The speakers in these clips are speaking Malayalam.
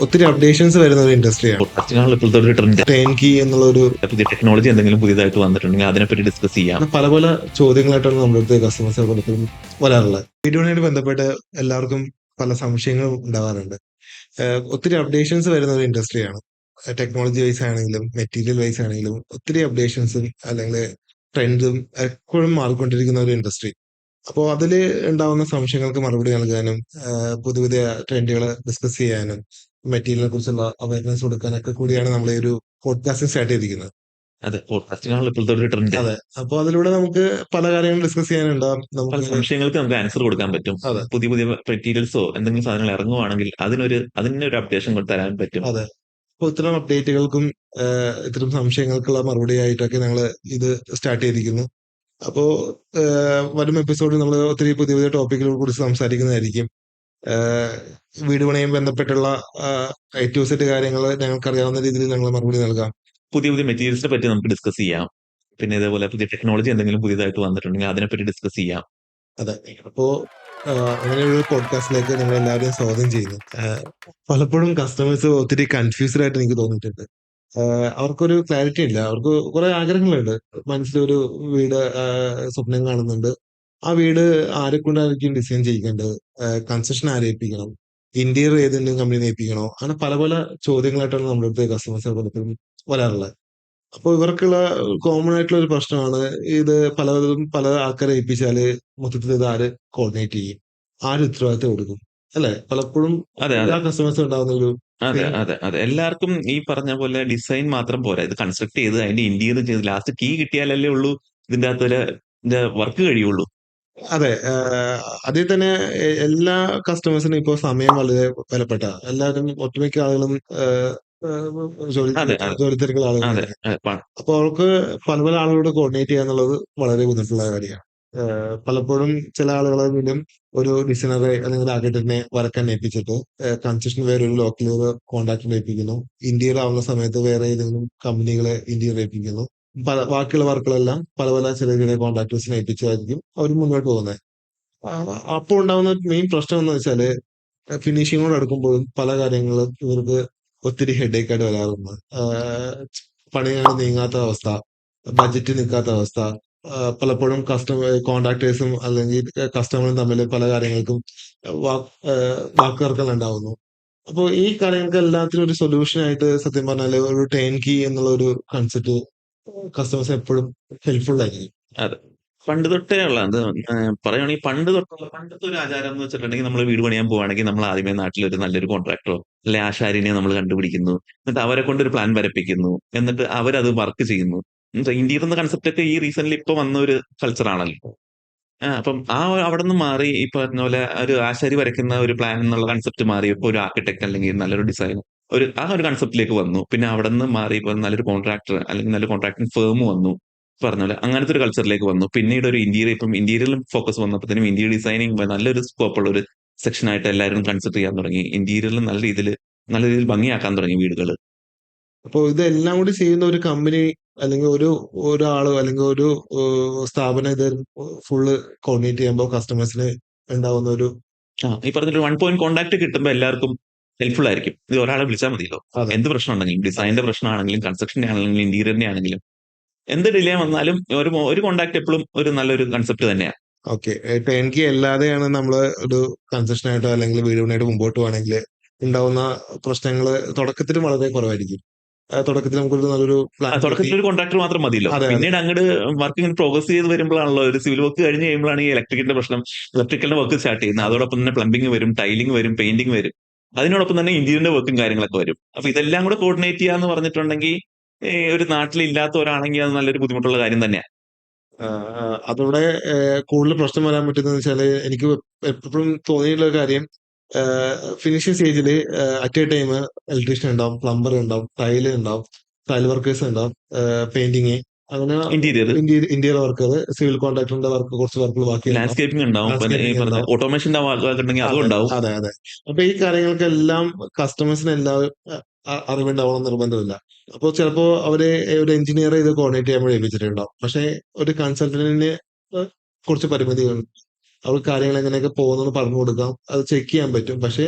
ഒത്തിരി അപ്ഡേഷൻസ് വരുന്ന ഒരു ഇൻഡസ്ട്രിയാണ്. പോഡ്കാസ്റ്റിനാണല്ലോ ഇപ്പോഴത്തെ ഒരു ട്രെൻഡ്. ടെൻ കീ എന്നുള്ള ഒരു പുതിയ ടെക്നോളജി എന്തെങ്കിലും പുതിയതായിട്ട് വന്നിട്ടുണ്ടെങ്കിൽ അതിനെപ്പറ്റി ഡിസ്കസ് ചെയ്യാം. പല പല ചോദ്യങ്ങളായിട്ടാണ് നമ്മുടെ അടുത്ത് കസ്റ്റമേഴ്സ് പലപ്പോഴും വരാറുള്ളത്. വീഡിയോയുമായിട്ട് ബന്ധപ്പെട്ട് എല്ലാവർക്കും പല സംശയങ്ങളും ഉണ്ടാവാറുണ്ട്. ഒത്തിരി അപ്ഡേഷൻസ് വരുന്ന ഒരു ഇൻഡസ്ട്രിയാണ്. ടെക്നോളജി വൈസ് ആണെങ്കിലും മെറ്റീരിയൽ വൈസ് ആണെങ്കിലും ഒത്തിരി അപ്ഡേഷൻസും അല്ലെങ്കിൽ ട്രെൻഡും എപ്പോഴും മാറിക്കൊണ്ടിരിക്കുന്ന ഒരു ഇൻഡസ്ട്രി. അപ്പോൾ അതിൽ ഉണ്ടാവുന്ന സംശയങ്ങൾക്ക് മറുപടി നൽകാനും പുതിയ പുതിയ ട്രെൻഡുകൾ ഡിസ്കസ് ചെയ്യാനും മെറ്റീരിയലിനെ കുറിച്ചുള്ള അവയർനെസ് കൊടുക്കാനൊക്കെ കൂടിയാണ് നമ്മൾ ഈ ഒരു പോഡ്കാസ്റ്റിംഗ് സ്റ്റാർട്ട് ചെയ്തിരിക്കുന്നത്. അതെ, പോഡ്കാസ്റ്റിനാണല്ലോ ഇപ്പോഴത്തെ ഒരു ട്രെൻഡ്. അതെ. അപ്പോൾ അതിലൂടെ നമുക്ക് പല കാര്യങ്ങളും ഡിസ്കസ് ചെയ്യാനുണ്ടാവും. പല നമുക്ക് സംശയങ്ങൾക്ക് നമുക്ക് ആൻസർ കൊടുക്കാൻ പറ്റും. അതെ പുതിയ പുതിയ മെറ്റീരിയൽസോ എന്തെങ്കിലും സാധനങ്ങൾ ഇറങ്ങുവാണെങ്കിൽ അതിനൊരു അപ്ഡേഷൻ തരാൻ പറ്റും. അതെ. അപ്പോൾ ഇത്തരം അപ്ഡേറ്റുകൾക്കും ഇത്തരം സംശയങ്ങൾക്കുള്ള മറുപടിയായിട്ടൊക്കെ ഞങ്ങൾ ഇത് സ്റ്റാർട്ട് ചെയ്തിരിക്കുന്നു. അപ്പോൾ വരും എപ്പിസോഡിൽ നമ്മൾ ഒത്തിരി പുതിയ പുതിയ ടോപ്പിക്കുകളെ കുറിച്ച് സംസാരിക്കുന്നതായിരിക്കും. ഏഹ് വീട് പണിയുമായി ബന്ധപ്പെട്ടുള്ള എ ടു സെറ്റ് കാര്യങ്ങൾ ഞങ്ങൾക്കറിയാവുന്ന രീതിയിൽ ഞങ്ങൾ മറുപടി നൽകാം. പുതിയ പുതിയ മെറ്റീരിയൽസിനെ പറ്റി നമുക്ക് ഡിസ്കസ് ചെയ്യാം. പിന്നെ ഇതേപോലെ പുതിയ ടെക്നോളജി എന്തെങ്കിലും പുതിയതായിട്ട് വന്നിട്ടുണ്ടെങ്കിൽ അതിനെപ്പറ്റി ഡിസ്കസ് ചെയ്യാം. അതെ. അപ്പോ അങ്ങനെയൊരു പോഡ്കാസ്റ്റിലേക്ക് നിങ്ങളെല്ലാവരെയും സ്വാഗതം ചെയ്യുന്നു. പലപ്പോഴും കസ്റ്റമേഴ്സ് ഒത്തിരി കൺഫ്യൂസ്ഡ് ആയിട്ട് എനിക്ക് തോന്നിയിട്ടുണ്ട്. അവർക്കൊരു ക്ലാരിറ്റി ഇല്ല. അവർക്ക് കുറെ ആഗ്രഹങ്ങളുണ്ട്. മനസ്സിലൊരു വീട് സ്വപ്നം കാണുന്നുണ്ട്. ആ വീട് ആരെക്കൊണ്ടായിരിക്കും ഡിസൈൻ ചെയ്യിക്കേണ്ടത്? കൺസ്ട്രക്ഷൻ ആരെ ഏൽപ്പിക്കണം? ഇന്റീരിയർ ഏതെങ്കിലും കമ്പനിയെ ഏൽപ്പിക്കണോ? അങ്ങനെ പല പല ചോദ്യങ്ങളായിട്ടാണ് നമ്മുടെ അടുത്ത് കസ്റ്റമേഴ്സ് പലപ്പോഴും വരാറുള്ളത്. അപ്പോൾ ഇവർക്കുള്ള കോമൺ ആയിട്ടുള്ള ഒരു പ്രശ്നമാണ് ഇത് പലതും പല ആൾക്കാരെ ഏൽപ്പിച്ചാല് മൊത്തത്തിൽ ഇത് ആര് കോർഡിനേറ്റ് ചെയ്യും? ആര് ഉത്തരവാദിത്തം കൊടുക്കും? അല്ലെ? പലപ്പോഴും അതെ അതെ എല്ലാ കസ്റ്റമേഴ്സും ഉണ്ടാകുന്ന ഒരു അതെ അതെ അതെ എല്ലാവർക്കും ഈ പറഞ്ഞ പോലെ ഡിസൈൻ മാത്രം പോരാ. ഇത് കൺസ്ട്രക്ട് ചെയ്ത് അതിന്റെ ഇന്റീരിയർ ചെയ്ത് ലാസ്റ്റ് കീ കിട്ടിയാലല്ലേ ഉള്ളൂ ഇതിന്റെ അകത്തൊരു വർക്ക് കഴിയുള്ളൂ. അതെ. അതിൽ തന്നെ എല്ലാ കസ്റ്റമേഴ്സിനും ഇപ്പോൾ സമയം വളരെ വിലപ്പെട്ട. എല്ലാവരും ഒട്ടുമിക്ക ആളുകളും ജോലി അതെ അതെ ജോലി തിരക്കുള്ള ആളുകൾ അതെ തന്നെയാണ്. അപ്പൊ അവർക്ക് പല പല ആളുകളോട് കോർഡിനേറ്റ് ചെയ്യുക എന്നുള്ളത് വളരെ ബുദ്ധിമുട്ടുള്ള കാര്യമാണ്. പലപ്പോഴും ചില ആളുകളെങ്കിലും ഒരു ഡിസൈനറെ അല്ലെങ്കിൽ ആർക്കിടെക്റ്റിനെ വരക്കാൻ ഏൽപ്പിച്ചിട്ട് കൺസ്ട്രക്ഷൻ വേറെ ഒരു ലോക്കൽ കോൺട്രാക്ടറെ ഏൽപ്പിക്കുന്നു. ഇന്റീരിയർ ആവുന്ന സമയത്ത് വേറെ ഏതെങ്കിലും കമ്പനികളെ ഇന്റീരിയർ ഏൽപ്പിക്കുന്നു. ബാക്കിയുള്ള വർക്കുകളെല്ലാം പല പല ചെറിയ ചെറിയ കോൺട്രാക്ടേഴ്സിനെ ഏൽപ്പിച്ചായിരിക്കും അവർ മുന്നോട്ട് പോകുന്നത്. അപ്പോൾ ഉണ്ടാകുന്ന മെയിൻ പ്രശ്നം എന്ന് വെച്ചാല് ഫിനിഷിങ്ങോട് അടുക്കുമ്പോഴും പല കാര്യങ്ങളും ഇവർക്ക് ഒത്തിരി ഹെഡേക്ക് ആയിട്ട് വരാറുണ്ട്. പണിയാണ് നീങ്ങാത്ത അവസ്ഥ, ബഡ്ജറ്റ് നിൽക്കാത്ത അവസ്ഥ, പലപ്പോഴും കോൺട്രാക്ടേഴ്സും അല്ലെങ്കിൽ കസ്റ്റമറും തമ്മിൽ പല കാര്യങ്ങൾക്കും വാക്കുതർക്കങ്ങൾ ഉണ്ടാവുന്നു. അപ്പോൾ ഈ കാര്യങ്ങൾക്ക് എല്ലാത്തിനും ഒരു സൊല്യൂഷൻ ആയിട്ട് സത്യം പറഞ്ഞാൽ ഒരു ടെൻ കീ എന്നുള്ള ഒരു കൺസെപ്റ്റ് കസ്റ്റമേഴ്സ് എപ്പോഴും ഹെൽപ്ഫുൾ ആയിരിക്കും. അതെ. പണ്ട് തൊട്ടേ ഉള്ള അത് പറയുവാണെങ്കിൽ പണ്ടത്തെ ഒരു ആചാരം എന്ന് വെച്ചിട്ടുണ്ടെങ്കിൽ നമ്മൾ വീട് പണിയാൻ പോവാണെങ്കിൽ നമ്മൾ ആദ്യമേ നാട്ടിലൊരു നല്ലൊരു കോൺട്രാക്ടറോ അല്ലെ ആശാരിനെ നമ്മൾ കണ്ടുപിടിക്കുന്നു. എന്നിട്ട് അവരെ കൊണ്ട് ഒരു പ്ലാൻ വരപ്പിക്കുന്നു. എന്നിട്ട് അവരത് വർക്ക് ചെയ്യുന്നു. ഇന്ത്യയിൽ എന്ന കൺസെപ്റ്റ് ഒക്കെ ഈ റീസെന്റ് ഇപ്പൊ വന്ന ഒരു കൾച്ചർ ആണല്ലോ. അപ്പം അവിടെ നിന്ന് മാറി ഈ പറഞ്ഞ പോലെ ഒരു ആശാരി വരയ്ക്കുന്ന ഒരു പ്ലാൻ എന്നുള്ള കൺസെപ്റ്റ് മാറി ഇപ്പൊ ഒരു ആർക്കിടെക്ട് അല്ലെങ്കിൽ നല്ലൊരു ഡിസൈനർ ഒരു കൺസെപ്റ്റിലേക്ക് വന്നു. പിന്നെ അവിടെ നിന്ന് മാറി ഇപ്പൊ നല്ലൊരു കോൺട്രാക്ടർ അല്ലെങ്കിൽ നല്ലൊരു കോൺട്രാക്ടിങ് ഫേം വന്നു. പറഞ്ഞ പോലെ അങ്ങനത്തെ ഒരു കൾച്ചറിലേക്ക് വന്നു. പിന്നീട് ഒരു ഇന്റീരിയറിലും ഫോക്കസ് വന്നപ്പോഴത്തേനും ഇന്റീരിയർ ഡിസൈനിങ് നല്ലൊരു സ്കോപ്പ് ഉള്ള ഒരു സെക്ഷൻ ആയിട്ട് എല്ലാവരും കൺസിഡർ ചെയ്യാൻ തുടങ്ങി. ഇന്റീരിയറിൽ നല്ല രീതിയിൽ ഭംഗിയാക്കാൻ തുടങ്ങി വീടുകൾ. അപ്പോൾ ഇതെല്ലാം കൂടി ചെയ്യുന്ന ഒരു കമ്പനി അല്ലെങ്കിൽ ഒരാള് അല്ലെങ്കിൽ ഒരു സ്ഥാപനം ഇത് ഫുള്ള് കോർഡിനേറ്റ് ചെയ്യുമ്പോൾ കസ്റ്റമേഴ്സിന് ഉണ്ടാവുന്ന ഒരു ഈ പറഞ്ഞൊരു 1 പോയിന്റ് കോൺടാക്ട് കിട്ടുമ്പോൾ എല്ലാവർക്കും ഹെൽപ്ഫുൾ ആയിരിക്കും. ഇത് ഒരാളെ വിളിച്ചാൽ മതിയല്ലോ. അതെ എന്ത് പ്രശ്നം ഉണ്ടെങ്കിലും അതെ ഡിസൈനിന്റെ പ്രശ്നമാണെങ്കിലും കൺസ്ട്രക്ഷന്റെ ആണെങ്കിലും ഇന്റീരിയറിന്റെ ആണെങ്കിലും എന്ത് ഡിലേ വന്നാലും ഒരു കോൺടാക്ട് എപ്പോഴും ഒരു നല്ലൊരു കൺസെപ്റ്റ് തന്നെയാണ്. ഓക്കെ. എനിക്ക് അല്ലാതെയാണ് നമ്മൾ ഒരു കൺസെഷൻ ആയിട്ടോ അല്ലെങ്കിൽ വീട് പണിയായിട്ട് മുമ്പോട്ട് പോകണമെങ്കിൽ ഉണ്ടാവുന്ന പ്രശ്നങ്ങൾ തുടക്കത്തിൽ വളരെ കുറവായിരിക്കും. തുടക്കത്തിൽ നമുക്കൊരു നല്ലൊരു പ്ലാൻ കിട്ടി. തുടക്കത്തിൽ ഒരു കോൺട്രാക്ടർ മാത്രം മതിയല്ലോ. അതെ അതെ പിന്നീട് അങ്ങോട്ട് വർക്കിംഗ് പ്രോഗ്രസ് ചെയ്ത് വരുമ്പോഴാണല്ലോ ഒരു സിവിൽ വർക്ക് കഴിഞ്ഞ് കഴിയുമ്പോഴാണ് ഈ ഇലക്ട്രിക്കിന്റെ പ്രശ്നം, ഇലക്ട്രിക്കലിന്റെ വർക്ക് സ്റ്റാർട്ട് ചെയ്യുന്നത്. അതെ അതോടൊപ്പം തന്നെ പ്ലംബിംഗ് വരും, ടൈലിംഗ് വരും, പെയിന്റിംഗ് വരും. അതിനോടൊപ്പം തന്നെ ഇന്റീരിയറിന്റെ വർക്കും കാര്യങ്ങളൊക്കെ വരും. അപ്പൊ ഇതെല്ലാം കൂടെ കോർഡിനേറ്റ് ചെയ്യാന്ന് പറഞ്ഞിട്ടുണ്ടെങ്കിൽ ഒരു നാട്ടിൽ ഇല്ലാത്തവരാണെങ്കിൽ അത് നല്ലൊരു ബുദ്ധിമുട്ടുള്ള കാര്യം തന്നെയാണ്. അതോടെ കൂടുതൽ പ്രശ്നം വരാൻ പറ്റുന്നത് വെച്ചാല് എനിക്ക് എപ്പോഴും തോന്നിയിട്ടുള്ള ഒരു കാര്യം ഫിനിഷിംഗ് സ്റ്റേജില് അറ്റ് എ ടൈം ഇലക്ട്രീഷ്യൻ ഉണ്ടാവും, പ്ലംബർ ഉണ്ടാവും, ടൈല് ഉണ്ടാവും, ടൈൽ വർക്കേഴ്സ് ഉണ്ടാവും, പെയിന്റിങ് അങ്ങനെ ഇന്റീരിയർ ഇന്റീരിയർ വർക്കർ, സിവിൽ കോൺട്രാക്ടറിന്റെ വർക്ക് കുറച്ച് വർക്കുകൾ ബാക്കിയുണ്ടാവും, ലാൻഡ്സ്കേപ്പിംഗ് ഉണ്ടാവും, പിന്നെ ഈ ലാൻഡ്സ്കേപ്പിംഗ് പറഞ്ഞ ഉണ്ടാവും. ഓട്ടോമേഷന്റെ ഉണ്ടെങ്കിൽ അതും അതെ ഉണ്ടാവും. അതെ അതെ. അപ്പൊ ഈ കാര്യങ്ങൾക്കെല്ലാം കസ്റ്റമേഴ്സിന് എല്ലാവരും അറിവുണ്ടാവണം നിർബന്ധമില്ല. അപ്പൊ ചിലപ്പോ അവര് ഒരു എഞ്ചിനീയറെ ഇത് കോർഡിനേറ്റ് ചെയ്യാൻ വേണ്ടി ഏൽപ്പിച്ചിട്ടുണ്ടാവും. പക്ഷെ ഒരു കൺസൾട്ടന്റിന് കുറച്ച് പരിമിതികളുണ്ട്. അവർക്ക് കാര്യങ്ങൾ എങ്ങനെയൊക്കെ പോകുന്നെന്ന് പറഞ്ഞു കൊടുക്കാം. അത് ചെക്ക് ചെയ്യാൻ പറ്റും. പക്ഷെ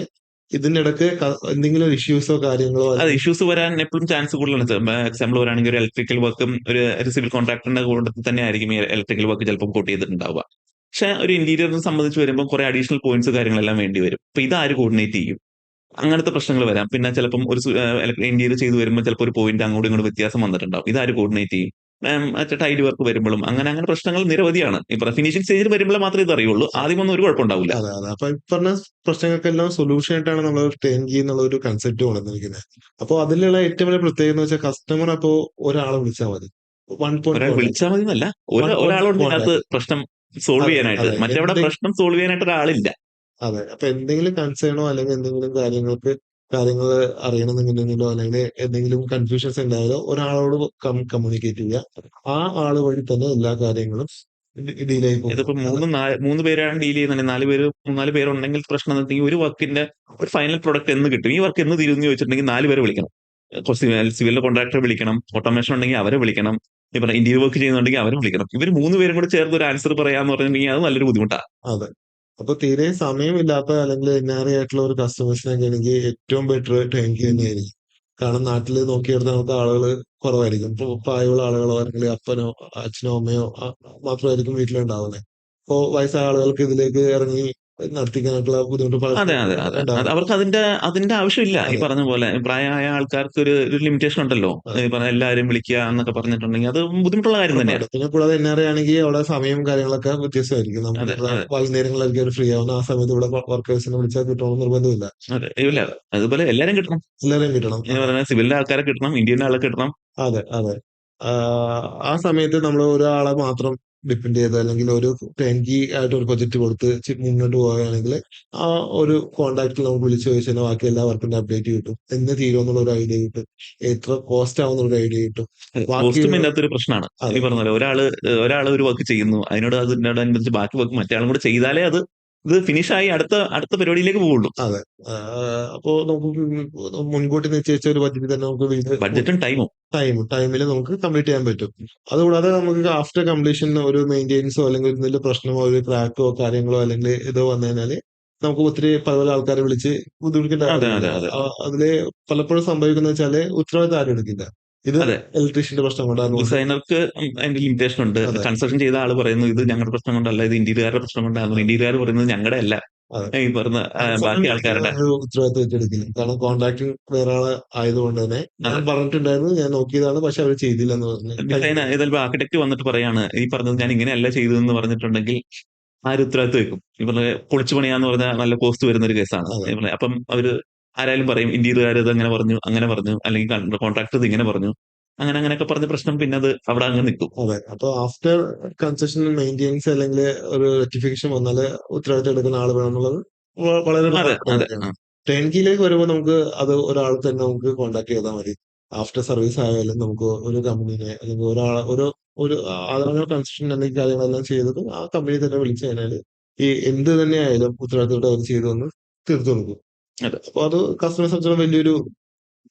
ഇതിനിടക്ക് എന്തെങ്കിലും ഇഷ്യൂസോ കാര്യങ്ങളോ അത് അല്ലെങ്കിൽ ഇഷ്യൂസ് വരാൻ എപ്പോഴും ചാൻസ് കൂടുതലാണ്. എക്സാമ്പിൾ പറയുകയാണെങ്കിൽ ഒരു ഇലക്ട്രിക്കൽ വർക്കും ഒരു സിവിൽ കോൺട്രാക്ടറിന്റെ കൂട്ടത്തിൽ തന്നെ ആയിരിക്കും ഈ ഇലക്ട്രിക്കൽ വർക്ക് ചിലപ്പോൾ കോട്ട് ചെയ്തിട്ടുണ്ടാവുക. പക്ഷെ ഒരു ഇന്റീരിയറിനെ സംബന്ധിച്ച് വരുമ്പോൾ കുറെ അഡീഷണൽ പോയിന്റ്സ് കാര്യങ്ങളെല്ലാം വേണ്ടി വരും. അപ്പൊ ഇത് ആര് കോർഡിനേറ്റ് ചെയ്യും? അങ്ങനത്തെ പ്രശ്നങ്ങൾ വരാം. പിന്നെ ചിലപ്പം ഒരു ഇന്ത്യയിൽ ചെയ്തു വരുമ്പോൾ ചിലപ്പോൾ ഒരു പോയിന്റ് അങ്ങോട്ടും ഇങ്ങോട്ടും വ്യത്യാസം വന്നിട്ടുണ്ടാവും. ഇതാര് കോർഡിനേറ്റ് ചെയ്യും? മറ്റേ ടൈഡ് വർക്ക് വരുമ്പോഴും അങ്ങനെ അങ്ങനെ പ്രശ്നങ്ങൾ നിരവധിയാണ്. ഇപ്പൊ ഫിനിഷിംഗ് സ്റ്റേജിൽ വരുമ്പോൾ മാത്രമേ ഇത് അറിയുള്ളൂ. ആദ്യമൊന്നും ഒരു കുഴപ്പമുണ്ടാവില്ല. അതെ അതെ. അപ്പൊ ഈ പറഞ്ഞ പ്രശ്നങ്ങൾക്കെല്ലാം സൊല്യൂഷൻ ആയിട്ടാണ് നമ്മൾ ടേൺകീ എന്നുള്ള ഒരു കൺസെപ്റ്റ് കൊണ്ടുവന്നിരിക്കുന്നത്. അപ്പോൾ അതിലുള്ള ഏറ്റവും വലിയ പ്രത്യേകത എന്ന് വെച്ചാൽ കസ്റ്റമർ അപ്പോൾ ഒരാളെ വിളിച്ചാൽ മതി. വൺ പോയിന്റ് ഒരാൾ കോൺടാക്ട്. വിളിച്ചാൽ മതി എന്നല്ല, വൺ പോയിന്റ് ഒരാളുണ്ട് ഇതിനകത്ത് കോൺടാക്ട്. പ്രശ്നം സോൾവ് അതെ ചെയ്യാനായിട്ട്. അതെ. മറ്റെവിടെ പ്രശ്നം സോൾവ് ചെയ്യാനായിട്ട് ഒരാളില്ല. അതെ. അപ്പൊ എന്തെങ്കിലും കൺസേണോ അല്ലെങ്കിൽ എന്തെങ്കിലും കാര്യങ്ങൾ അറിയണമെന്നുണ്ടെങ്കിലോ അല്ലെങ്കിൽ എന്തെങ്കിലും കൺഫ്യൂഷൻസ് ഉണ്ടായാലോ ഒരാളോട് കമ്മ്യൂണിക്കേറ്റ് ചെയ്യുക. ആ ആള് വഴി തന്നെ എല്ലാ കാര്യങ്ങളും ഡീൽ ആയി പോകും. ഇതിപ്പോ മൂന്ന് പേരാണ് ഡീൽ ചെയ്യുന്നുണ്ടെങ്കിൽ മൂന്നാല് പേരുണ്ടെങ്കിൽ പ്രശ്നം എന്താ, ഒരു വർക്കിന്റെ ഒരു ഫൈനൽ പ്രൊഡക്റ്റ് എന്ന് കിട്ടും. ഈ വർക്ക് എന്ന് തീരുമെന്ന് ചോദിച്ചിട്ടുണ്ടെങ്കിൽ 4 പേരെ വിളിക്കണം. സിവിൽ കോൺട്രാക്ടറെ വിളിക്കണം, ഓട്ടോമേഷൻ ഉണ്ടെങ്കിൽ അവരെ വിളിക്കണം, ഇപ്പൊ ഇന്റീരിയർ വർക്ക് ചെയ്യുന്നുണ്ടെങ്കിൽ അവരെ വിളിക്കണം. ഇവർ 3 പേരും കൂടെ ചേർത്ത് ഒരു ആൻസർ പറയാന്ന് പറഞ്ഞിട്ടുണ്ടെങ്കിൽ അത് നല്ലൊരു ബുദ്ധിമുട്ടാണ്. അതെ. അപ്പൊ തീരെ സമയമില്ലാത്ത അല്ലെങ്കിൽ എൻആർഐ ആയിട്ടുള്ള ഒരു കസ്റ്റമേഴ്സിനൊക്കെ എനിക്ക് ഏറ്റവും ബെറ്റർ ടേൺകീ തന്നെയായിരിക്കും. കാരണം നാട്ടിൽ നോക്കിയെടുത്താൽ നമുക്ക് ആളുകൾ കുറവായിരിക്കും. ഇപ്പൊ പ്രായമുള്ള ആളുകളോ അല്ലെങ്കിൽ അപ്പനോ അച്ഛനോ അമ്മയോ മാത്രമായിരിക്കും വീട്ടിലുണ്ടാവുന്നത്. അപ്പോ വയസ്സായ ആളുകൾക്ക് ഇതിലേക്ക് ഇറങ്ങി നടത്തിക്കാനായിട്ടുള്ള ബുദ്ധിമുട്ട് അതെ, പലപ്പോഴും അതെ, അതെ. ഉണ്ടാവും. അവർക്ക് അതിന്റെ ആവശ്യമില്ല. ഈ അതെ പറഞ്ഞ പോലെ പ്രായമായ ആൾക്കാർക്ക് ഒരു ലിമിറ്റേഷൻ ഉണ്ടല്ലോ. അതെ. ഈ പറഞ്ഞ എല്ലാവരും വിളിക്കുക എന്നൊക്കെ പറഞ്ഞിട്ടുണ്ടെങ്കിൽ അത് ബുദ്ധിമുട്ടുള്ള കാര്യം തന്നെയാണ്. ഉറപ്പായിട്ടും. പിന്നെ കൂടാതെ എൻആർഐ ആണെങ്കിൽ അവിടെ സമയവും കാര്യങ്ങളൊക്കെ വ്യത്യസ്തമായിരിക്കും. നമുക്ക് അതെ, ഇവിടെ അതെ, വൈകുന്നേരങ്ങളിലായിരിക്കും അവർ ഫ്രീ ആവുന്ന. ആ സമയത്ത് ഇവിടെ വർക്കേഴ്സിനെ വിളിച്ചാൽ കിട്ടണമെന്ന് നിർബന്ധമില്ല. അതെ. ഇല്ല. അതുപോലെ എല്ലാരും കിട്ടണം. എല്ലാവരെയും കിട്ടണം. ഈ പറഞ്ഞ സിവിലിന്റെ ആൾക്കാരെ കിട്ടണം, ഇന്ത്യന്റെ ആളെ കിട്ടണം. അതെ, അതെ. ആ സമയത്ത് നമ്മള് ഒരാളെ മാത്രം ഡിപെൻഡ് ചെയ്ത് അല്ലെങ്കിൽ ഒരു ടേൺകീ ആയിട്ട് ഒരു പ്രൊജക്ട് കൊടുത്ത് മുന്നോട്ട് പോവുകയാണെങ്കില് ആ ഒരു കോൺടാക്റ്റിൽ നമുക്ക് വിളിച്ചു ചോദിച്ചാൽ ബാക്കി എല്ലാ വർക്കിന്റെ അപ്ഡേറ്റ് കിട്ടും. എന്ന് തീരുമെന്നുള്ള ഒരു ഐഡിയ കിട്ടും. എത്ര കോസ്റ്റ് ആവുന്നുള്ള ഒരു ഐഡിയ കിട്ടും. ബാക്കി കോസ്റ്റും ഇതിനകത്തൊരു പ്രശ്നമാണ്. ഈ അതെ, പറഞ്ഞ പോലെ ഒരാള് ഒരു വർക്ക് ചെയ്യുന്നു, അതിനോടനുബന്ധിച്ച് ബാക്കി വർക്ക് മറ്റേ ആളും കൂടെ ചെയ്താലേ ഇത് ഫിനിഷായി അടുത്ത പരിപാടിയിലേക്ക് പോവുള്ളൂ. അതെ. അപ്പോ നമുക്ക് മുൻകൂട്ടി നിശ്ചയിച്ച ഒരു ബഡ്ജറ്റിൽ തന്നെ നമുക്ക് വീട് ബഡ്ജറ്റും ടൈമും. ടൈമിൽ നമുക്ക് കംപ്ലീറ്റ് ചെയ്യാൻ പറ്റും. അതുകൂടാതെ നമുക്ക് ആഫ്റ്റർ കംപ്ലീഷൻ ഒരു മെയിന്റെനൻസോ അല്ലെങ്കിൽ എന്തെങ്കിലും പ്രശ്നമോ ഒരു ക്രാക്കോ കാര്യങ്ങളോ അല്ലെങ്കിൽ ഇതോ വന്നു കഴിഞ്ഞാല് നമുക്ക് ഒത്തിരി പല പല ആൾക്കാരെ വിളിച്ച് ബുദ്ധിമുട്ടിക്കേണ്ട അതെ, കാര്യമില്ല. അതെ, അതെ, അതില് പലപ്പോഴും സംഭവിക്കുന്നത് വെച്ചാല് ഉത്തരവാദിത്തം ആരും എടുക്കില്ല. ഇത് അതെ. ഇലക്ട്രീഷ്യന്റെ പ്രശ്നം കൊണ്ടാന്ന് പറഞ്ഞ് ഡിസൈനർക്ക് അതിന്റെ ലിമിറ്റേഷൻ ഉണ്ട്. അതെ, കൺസ്ട്രക്ഷൻ ചെയ്ത ആള് പറയുന്നു ഇത് ഞങ്ങളുടെ പ്രശ്നം കൊണ്ടല്ല, ഇത് ഇന്റീരിയറുടെ പ്രശ്നം കൊണ്ടാണ്. അതെ, ഇന്റീരിയർ പറയുന്നത് ഞങ്ങളുടെ അല്ല, അതെ. ഈ പറഞ്ഞ കൺസൾട്ടന്റ് ബാക്കി ഒരിക്കലും ആൾക്കാരുടെ. ഒരു ഉത്തരവാദിത്തം ഏറ്റെടുക്കില്ല. കാരണം കോൺട്രാക്ടിങ് വേറെ ആള് ആയതുകൊണ്ട് തന്നെ ഞാൻ അതെ. പറഞ്ഞിട്ടുണ്ടായിരുന്നു, ഞാൻ നോക്കിയതാണ്, പക്ഷെ അവർ ചെയ്തില്ലെന്ന് പറഞ്ഞ് ഡിസൈൻ ചിലപ്പോൾ ആർക്കിടെക്ട് വന്നിട്ട് പറയാണ് ഈ പറഞ്ഞത് ഞാൻ ഇങ്ങനെയല്ല ചെയ്തതെന്ന് പറഞ്ഞിട്ടുണ്ടെങ്കിൽ ആര് ഉത്തരവാദിത്വം വെക്കും? ഈ പറഞ്ഞ പൊളിച്ചു പണിയാന്ന് പറഞ്ഞാൽ നല്ല കോസ്റ്റ് വരുന്ന ഒരു കേസാണ്. അതെ, ഈ പറഞ്ഞ അപ്പം അവര് ആരായാലും പറയും ഇന്റീരിയർ ഇത് അങ്ങനെ പറഞ്ഞു, അല്ലെങ്കിൽ കോൺട്രാക്ടർ ഇത് ഇങ്ങനെ പറഞ്ഞു, അങ്ങനെയൊക്കെ പറഞ്ഞ പ്രശ്നം പിന്നെ അത് അവിടെ അങ്ങ് നിൽക്കും. അതെ. അപ്പൊ ആഫ്റ്റർ കൺസ്ട്രക്ഷൻ മെയിന്റെനൻസ് അല്ലെങ്കിൽ ഒരു റെക്ടിഫിക്കേഷൻ വന്നാല് ഉത്തരവാദിത്തം എടുക്കുന്ന ആള് വേണം എന്നുള്ളത് വളരെ അതെ, പ്രധാനപ്പെട്ട അതെ. കാര്യമാണ്. ടേൺകീയിലേക്ക് വരുമ്പോൾ നമുക്ക് അത് ഒരാൾ തന്നെ നമുക്ക് കോൺടാക്ട് ചെയ്താൽ മതി. ആഫ്റ്റർ സർവീസ് ആയാലും നമുക്ക് ഒരു കമ്പനിനെ അല്ലെങ്കിൽ ഒരു ആദരങ്ങൾ കൺസ്ട്രക്ഷൻ അല്ലെങ്കിൽ കാര്യങ്ങളെല്ലാം ചെയ്തത് ആ കമ്പനി തന്നെ വിളിച്ചു കഴിഞ്ഞാല് ഈ എന്ത് തന്നെ ആയാലും ഉത്തരവാദിത്തത്തോടെ അവർ ചെയ്തു തന്ന് തീർത്തു കൊടുക്കും. അതെ. അപ്പൊ അത് കസ്റ്റമറെ സംബന്ധിച്ചിടത്തോളം വലിയൊരു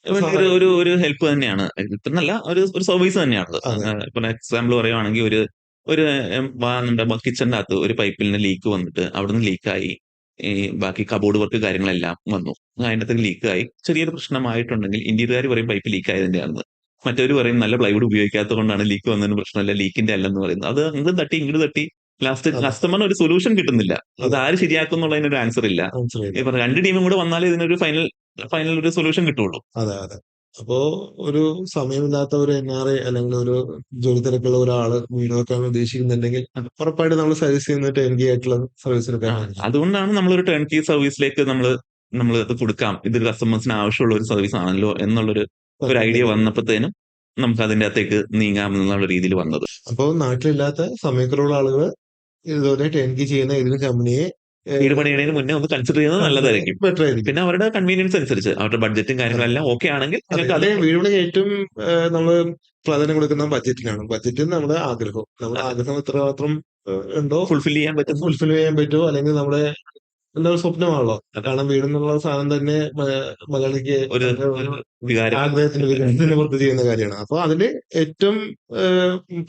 വലിയൊരു സഹായം. ഒരു ഹെൽപ്പ് തന്നെയാണ്. ഇതെന്നല്ല, ഒരു സർവീസ് തന്നെയാണത്. അതെ, ഇപ്പൊ എക്സാമ്പിൾ പറയുവാണെങ്കിൽ ഒരു നമ്മുടെ കിച്ചണിന്റെ അകത്ത് ഒരു പൈപ്പിൽ ലീക്ക് വന്നിട്ട് അവിടുന്ന് ലീക്കായി ഈ ബാക്കി കബോർഡ് വർക്ക് കാര്യങ്ങളെല്ലാം വന്നു. അതിനകത്ത് ലീക്കായി ചെറിയൊരു പ്രശ്നമായിട്ടുണ്ടെങ്കിൽ ഇന്റീരിയർ പറയും പൈപ്പ് ലീക്ക് ആയതിന്റെയാണെന്ന്. മറ്റവര് പറയും നല്ല പ്ലൈവുഡ് ഉപയോഗിക്കാത്തത് കൊണ്ടാണ് ലീക്ക് വന്നതിന് പ്രശ്നമല്ല, ലീക്കിന്റെ അല്ലെന്ന് പറയുന്നത്. അത് അങ്ങോട്ട് തട്ടി ഇങ്ങോട്ട് തട്ടി ലാസ്റ്റ് അതെ, കസ്റ്റമറിന് ഒരു സൊല്യൂഷൻ കിട്ടുന്നില്ല. ഇത് അതെ. ആര് ശരിയാക്കും എന്നുള്ളതിനൊരു ആൻസർ ഇല്ല. ഈ മനസ്സിലായില്ല. പറഞ്ഞ രണ്ട് ടീമും കൂടെ വന്നാലേ ഇതിനൊരു ഫൈനൽ ഒരു സൊല്യൂഷൻ കിട്ടുള്ളൂ. അതെ, അതെ. അപ്പോ ഒരു സമയമില്ലാത്ത ഒരു എൻആർഐ അല്ലെങ്കിൽ ഒരു ജോലി തിരക്കുള്ള ഒരാള് വീട് വെക്കാൻ ഉദ്ദേശിക്കുന്നുണ്ടെങ്കിൽ ഉറപ്പായിട്ടും നമ്മൾ സജസ്റ്റ് ചെയ്യുന്നത് ടേൺകീ ആയിട്ടുള്ള സർവീസ് എടുക്കാനായിരിക്കും. അതുകൊണ്ടാണ് നമ്മളൊരു ടേൺ കീ സർവീസിലേക്ക് നമ്മൾ ഇത് കൊടുക്കാം. ഇത് കസ്റ്റമേഴ്സിന് ആവശ്യമുള്ള ഒരു സർവീസ് ആണല്ലോ ഒരു ഐഡിയ പറ്റുന്നത്. വന്നപ്പോഴത്തേനും നമുക്ക് അതിന്റെ അകത്തേക്ക് നീങ്ങാം എന്നുള്ള രീതിയിൽ വന്നത്. അപ്പോ നാട്ടിലില്ലാത്ത സമയക്കുറവുള്ള ആളുകൾ ഇതുപോലെ ടേൺകീ ചെയ്യുന്ന ഏതെങ്കിലും കമ്പനിയെ വീട് പണിയുന്നതിന് മുന്നേ ഒന്ന് കൺസിഡർ ചെയ്യുന്നത് നല്ലതായിരിക്കും. ബെറ്റർ ആയിരിക്കും. പിന്നെ അവരുടെ കൺവീനിയൻസ് അനുസരിച്ച് അവരുടെ ബഡ്ജറ്റും അതെ, കാര്യങ്ങളെല്ലാം ഓക്കെ ആണെങ്കിൽ അതെ. നിങ്ങൾക്ക് അത് ഇവിടെ വീട് പണിക്ക് ഏറ്റവും നമ്മൾ പ്രാധാന്യം കൊടുക്കുന്ന ബഡ്ജറ്റിനാണ്. ബഡ്ജറ്റ് നമ്മുടെ ആഗ്രഹം. നമ്മുടെ ആഗ്രഹം എത്രമാത്രം ഉണ്ടോ ഫുൾഫിൽ ചെയ്യാൻ പറ്റുന്നു. ഫുൾഫിൽ ചെയ്യാൻ പറ്റുമോ അല്ലെങ്കിൽ നമ്മുടെ എന്താ സ്വപ്നമാണല്ലോ. അതെ. കാരണം വീടെന്നുള്ള സാധനം തന്നെ മലയാളിക്ക് ഒരു ഭയങ്കര ഒരു വികാരം. ആഗ്രഹത്തിന്റെ വികാരത്തിന് പുറത്ത് ചെയ്യുന്ന കാര്യമാണ്. അപ്പൊ അതില് ഏറ്റവും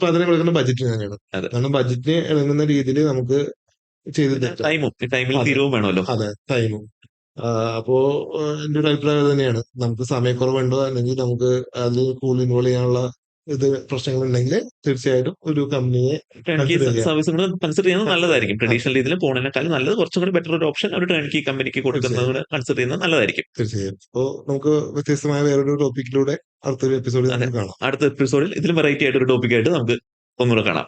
പ്രാധാന്യം കൊടുക്കുന്ന ബഡ്ജറ്റിന് തന്നെയാണ്. അതെ. കാരണം ബഡ്ജറ്റിന് ഇണങ്ങുന്ന രീതിയിൽ നമുക്ക് ചെയ്ത് പിന്നെ തെറ്റാം. ടൈമും ഈ ടൈമിൽ അതെ, തീരുവും വേണമല്ലോ. അതെ. ടൈമും. അപ്പോ എൻ്റെ ഒരു അഭിപ്രായം അത് തന്നെയാണ്. നമുക്ക് സമയക്കുറവുണ്ടോ അല്ലെങ്കിൽ നമുക്ക് അതിൽ കൂടുതൽ ഇൻവോൾവ് ചെയ്യാനുള്ള പ്രശ്നങ്ങൾ ഉണ്ടെങ്കിൽ തീർച്ചയായിട്ടും ഒരു കമ്പനിയെ ടേൺ കീ കൺസിഡർ ചെയ്യാം. സർവീസും കൂടെ കൺസിഡർ ചെയ്യുന്നത് കൺസിഡർ നല്ലതായിരിക്കും. ചെയ്യാം. അതെ, ട്രഡീഷണൽ രീതിയിൽ പോകുന്നതിനേക്കാൾ നല്ലത് കുറച്ചും കൂടി ബെറ്റർ ഒരു ഓപ്ഷൻ ഒരു ടേൺ കീ കമ്പനിക്ക് കൊടുക്കുന്നത് തീർച്ചയായും കൂടെ കൺസിഡർ ചെയ്യുന്നത് നല്ലതായിരിക്കും. തീർച്ചയായും. അപ്പോൾ നമുക്ക് വ്യത്യസ്തമായ വേറൊരു ടോപ്പിക്കിലൂടെ അടുത്തൊരു എപ്പിസോഡിൽ അതെ. നമുക്ക് കാണാം. അടുത്ത എപ്പിസോഡിൽ ഇതിലും വെറൈറ്റി ആയിട്ട് ഒരു ടോപ്പിക്കായിട്ട് നമുക്ക് ഒന്നുകൂടെ കാണാം.